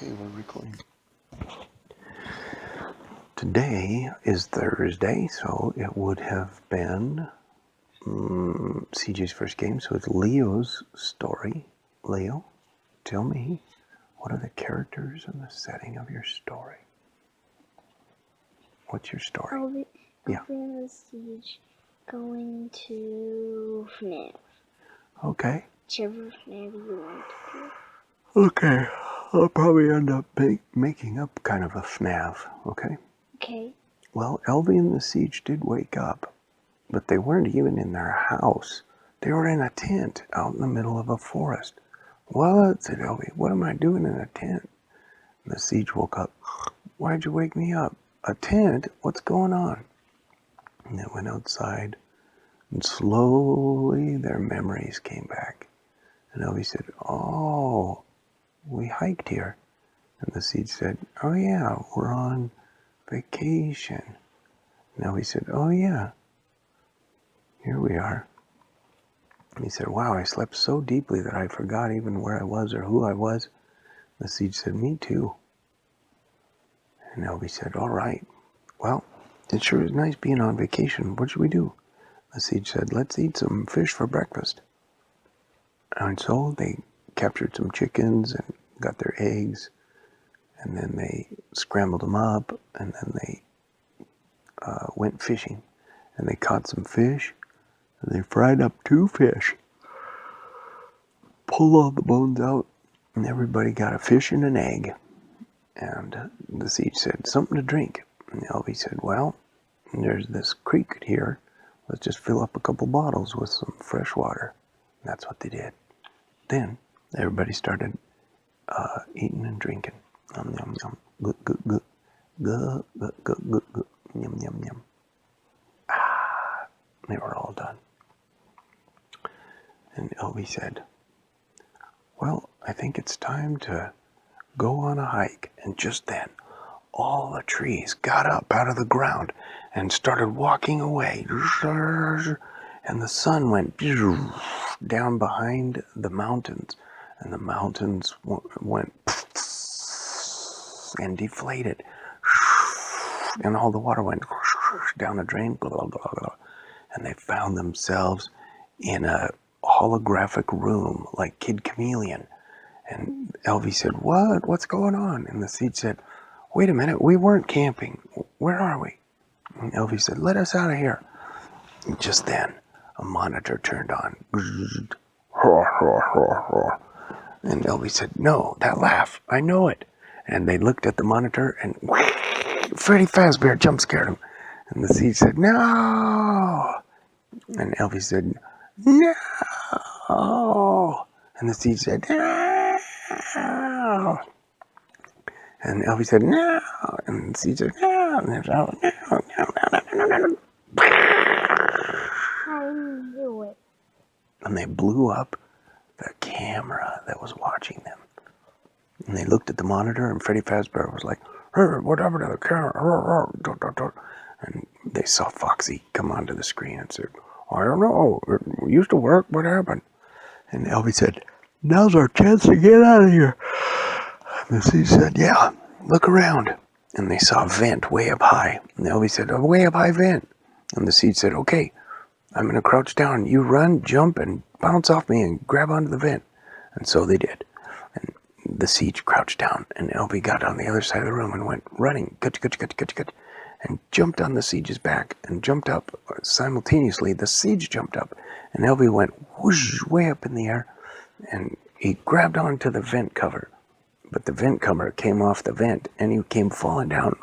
Okay, we're recording. Today is Thursday, so it would have been CJ's first game, so it's Leo's story. Leo, tell me, what are the characters and the setting of your story? What's your story? Elvie and the Seige going to FNAF. Okay. Whichever FNAF you want to do. Okay, I'll probably end up making up kind of a FNAF, okay? Okay. Well, Elvie and the Seige did wake up, but they weren't even in their house. They were in a tent out in the middle of a forest. What? Said Elvie. What am I doing in a tent? And the Seige woke up. Why'd you wake me up? A tent? What's going on? And they went outside, and slowly their memories came back. And Elvie said, oh, we hiked here. And the Seige said, oh yeah, we're on vacation. And Elvie said, oh yeah, here we are. And he said, wow, I slept so deeply that I forgot even where I was or who I was. The Seige said, me too. And Elvie said, all right. Well, it sure is nice being on vacation. What should we do? The Seige said, let's eat some fish for breakfast. And so they captured some chickens and got their eggs. And then they scrambled them up. And then they went fishing. And they caught some fish. And they fried up 2 fish. Pulled all the bones out. And everybody got a fish and an egg. And the Seige said, something to drink. And Elvie said, well, there's this creek here. Let's just fill up a couple bottles with some fresh water. And that's what they did. Then everybody started eating and drinking. Yum, yum, yum. Good, good, good. Good, good, good, good, good. Yum, yum, yum. Ah, they were all done. And Elvie said, well, I think it's time to go on a hike. And just then, all the trees got up out of the ground and started walking away. And the sun went down behind the mountains. And the mountains went and deflated. And all the water went down the drain. And they found themselves in a holographic room like Kid Chameleon. And Elvie said, what? What's going on? And the Seige said, wait a minute, we weren't camping. Where are we? And Elvie said, let us out of here. And just then, a monitor turned on. And Elvie said, no, that laugh, I know it. And they looked at the monitor and Freddy Fazbear jump scared him. And the Seige said, no. And Elvie said, no. And the Seige said, no. And Elvie said, no. And the Seige said, no. And they said, no. How do you do it? And they blew up the camera that was watching them. And they looked at the monitor, and Freddy Fazbear was like, what happened to the camera? And they saw Foxy come onto the screen and said, I don't know. It used to work. What happened? And Elvie said, now's our chance to get out of here. And the Seige said, yeah, look around. And they saw a vent way up high. And Elvie said, a way up high vent. And the Seige said, okay, I'm going to crouch down. You run, jump, and bounce off me and grab onto the vent. And so they did. And the Seige crouched down. And Elvie got on the other side of the room and went running, and jumped on the Seige's back and jumped up simultaneously. The Seige jumped up. And Elvie went whoosh, way up in the air. And he grabbed onto the vent cover. But the vent cover came off the vent, and he came falling down,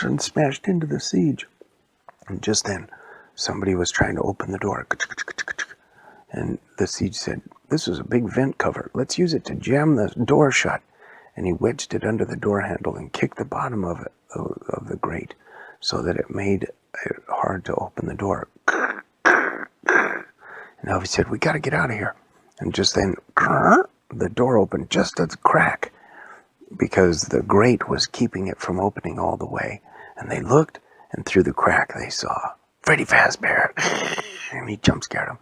and smashed into the Seige. And just then, somebody was trying to open the door. And the Seige said, this is a big vent cover. Let's use it to jam the door shut. And he wedged it under the door handle and kicked the bottom of it, of the grate, so that it made it hard to open the door. And Elvie said, we got to get out of here. And just then, the door opened just a crack, because the grate was keeping it from opening all the way. And they looked, and through the crack they saw Freddy Fazbear. And he jump scared him.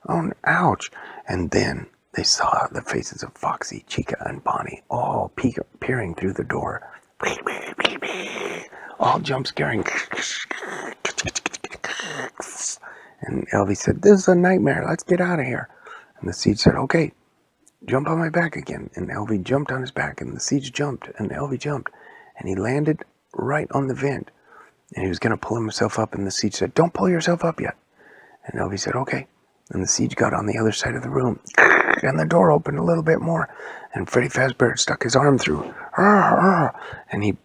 Oh, ouch. And then they saw the faces of Foxy, Chica, and Bonnie all peering through the door, all jump scaring. And Elvie said, "This is a nightmare. Let's get out of here." And the Siege said, "Okay, jump on my back again." And Elvie jumped on his back, and the Siege jumped, and Elvie jumped, and he landed right on the vent. And he was going to pull himself up, and the Siege said, "Don't pull yourself up yet." And Elvie said, "Okay." And the Siege got on the other side of the room, and the door opened a little bit more, and Freddy Fazbear stuck his arm through, and he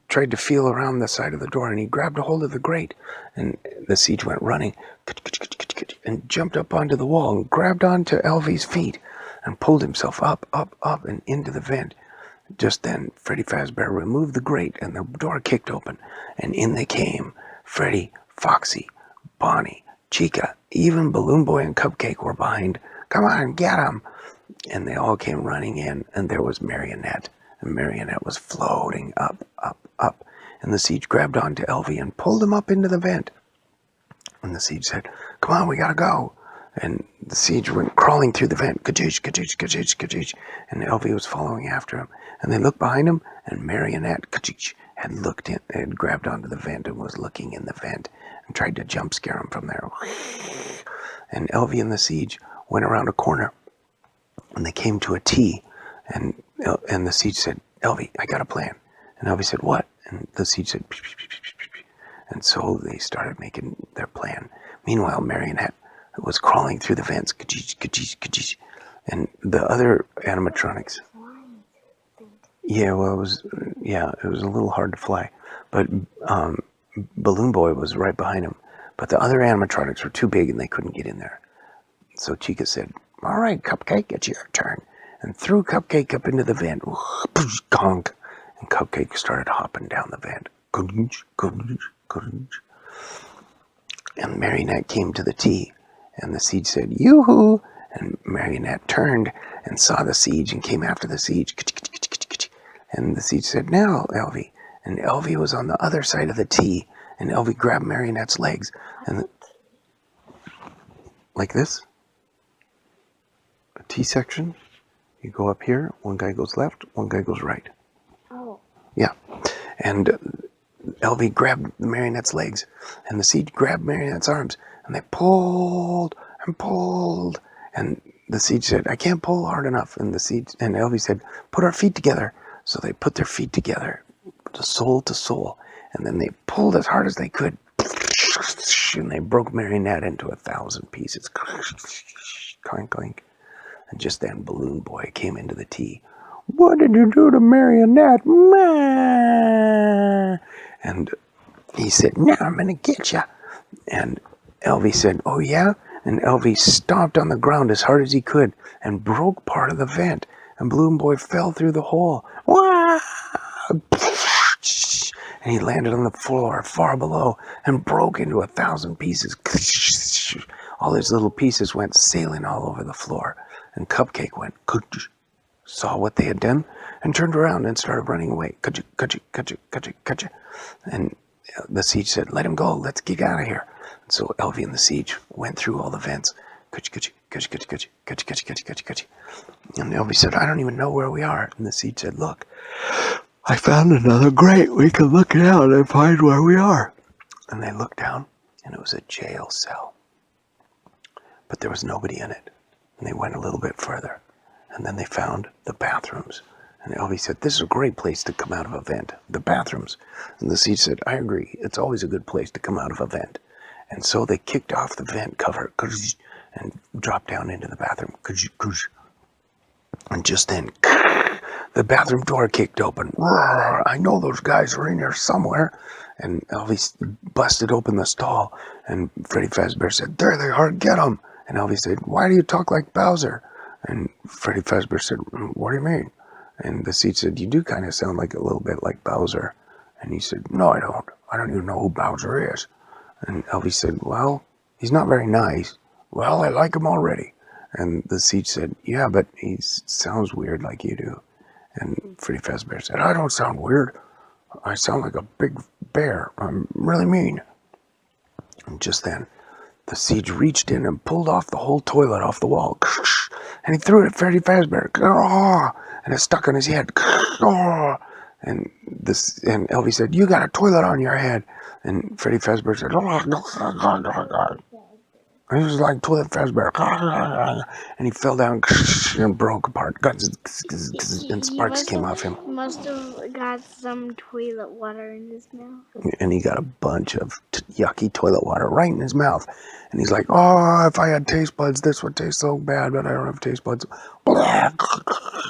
tried to feel around the side of the door, and he grabbed a hold of the grate, and the Siege went running, and jumped up onto the wall, and grabbed onto Elvie's feet, and pulled himself up, and into the vent. Just then, Freddy Fazbear removed the grate, and the door kicked open, and in they came. Freddy, Foxy, Bonnie, Chica, even Balloon Boy and Cupcake were behind. "Come on, get 'em!" And they all came running in, and there was Marionette. And Marionette was floating up. And the Siege grabbed onto Elvie and pulled him up into the vent. And the Siege said, "Come on, we gotta go." And the Siege went crawling through the vent. Ka-chooch, ka-chooch, ka-chooch, ka-chooch. And Elvie was following after him. And they looked behind him, and Marionette, ka-chooch, had grabbed onto the vent and was looking in the vent and tried to jump scare him from there. And Elvie and the Siege went around a corner, and they came to a T. And the Siege said, "Elvie, I got a plan." And Elvie said, "What?" And the Siege said, "Psh, psh, psh, psh, psh." And so they started making their plan. Meanwhile, Marionette was crawling through the vents, ka-chooch, ka-chooch, ka-chooch. And the other animatronics. Yeah, well, it was a little hard to fly. But Balloon Boy was right behind him. But the other animatronics were too big and they couldn't get in there. So Chica said, "All right, Cupcake, it's your turn." And threw Cupcake up into the vent. Gonk. And Cupcake started hopping down the vent. And Marionette came to the T. And the Siege said, "Yoo-hoo!" And Marionette turned and saw the Siege and came after the Siege. And the Siege said, "Now, Elvie." And Elvie was on the other side of the T. And Elvie grabbed Marionette's legs. And like this. A T section. You go up here. One guy goes left. One guy goes right. Oh. Yeah. And Elvie grabbed Marionette's legs. And the Siege grabbed Marionette's arms. And they pulled and pulled. And the Siege said, "I can't pull hard enough." And Elvie said, "Put our feet together." So they put their feet together, sole to sole. And then they pulled as hard as they could. And they broke Marionette into 1,000 pieces. Clank, clank. And just then Balloon Boy came into the T. "What did you do to Marionette?" And he said, "Now I'm going to get you." And Elvie said, "Oh, yeah?" And Elvie stomped on the ground as hard as he could and broke part of the vent. And Balloon Boy fell through the hole. And he landed on the floor far below and broke into 1,000 pieces. All his little pieces went sailing all over the floor. And Cupcake went, saw what they had done, and turned around and started running away. And the Siege said, "Let him go. Let's get out of here." And so Elvie and the Siege went through all the vents. And Elvie said, "I don't even know where we are." And the Siege said, "Look, I found another grate. We can look it out and find where we are." And they looked down, and it was a jail cell. But there was nobody in it. And they went a little bit further. And then they found the bathrooms. And Elvie said, "This is a great place to come out of a vent. The bathrooms." And the Siege said, "I agree. It's always a good place to come out of a vent." And so they kicked off the vent cover and dropped down into the bathroom. And just then, the bathroom door kicked open. "I know those guys are in here somewhere." And Elvie busted open the stall. And Freddy Fazbear said, "There they are, get them." And Elvie said, "Why do you talk like Bowser?" And Freddy Fazbear said, "What do you mean?" And the Siege said, "You do kind of sound like a little bit like Bowser." And he said, "No, I don't. I don't even know who Bowser is." And Elvie said, "Well, he's not very nice." "Well, I like him already." And the Siege said, "Yeah, but he sounds weird like you do." And Freddy Fazbear said, "I don't sound weird. I sound like a big bear. I'm really mean." And just then, The Siege reached in and pulled off the whole toilet off the wall. And he threw it at Freddy Fazbear. And it stuck on his head. And Elvie said, "You got a toilet on your head." And Freddy Fazbear said, "It was like toilet Fazbear." And he fell down and broke apart. And sparks came off him. Must have got some toilet water in his mouth. And he got a bunch of yucky toilet water right in his mouth. And he's like, "Oh, if I had taste buds, this would taste so bad, but I don't have taste buds." Blah,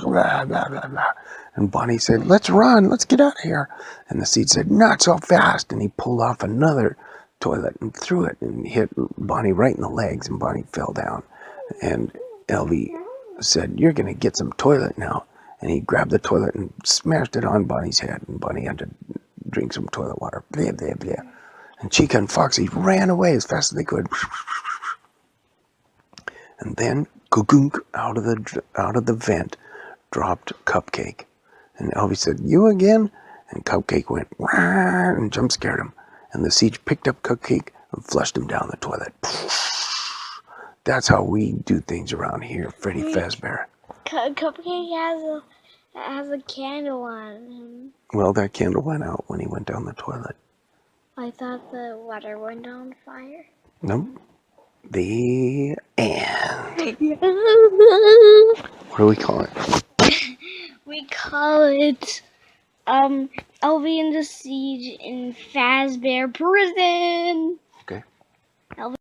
blah, blah, blah, blah. And Bonnie said, "Let's run, let's get out of here." And the Seed said, "Not so fast." And he pulled off another toilet and threw it and hit Bonnie right in the legs, and Bonnie fell down. And Elvie said, "You're going to get some toilet now." And he grabbed the toilet and smashed it on Bonnie's head, and Bonnie had to drink some toilet water. Blah, blah, blah. And Chica and Foxy ran away as fast as they could. And then, out of the vent, dropped Cupcake. And Elvie said, "You again?" And Cupcake went, "Wah," and jump scared him. And the Siege picked up Cupcake and flushed him down the toilet. That's how we do things around here, Freddy Fazbear. Cupcake has a candle on him. Well, that candle went out when he went down the toilet. I thought the water went on fire. Nope. The end. What do we call it? We call it Elvie and the Siege in Fazbear Prison.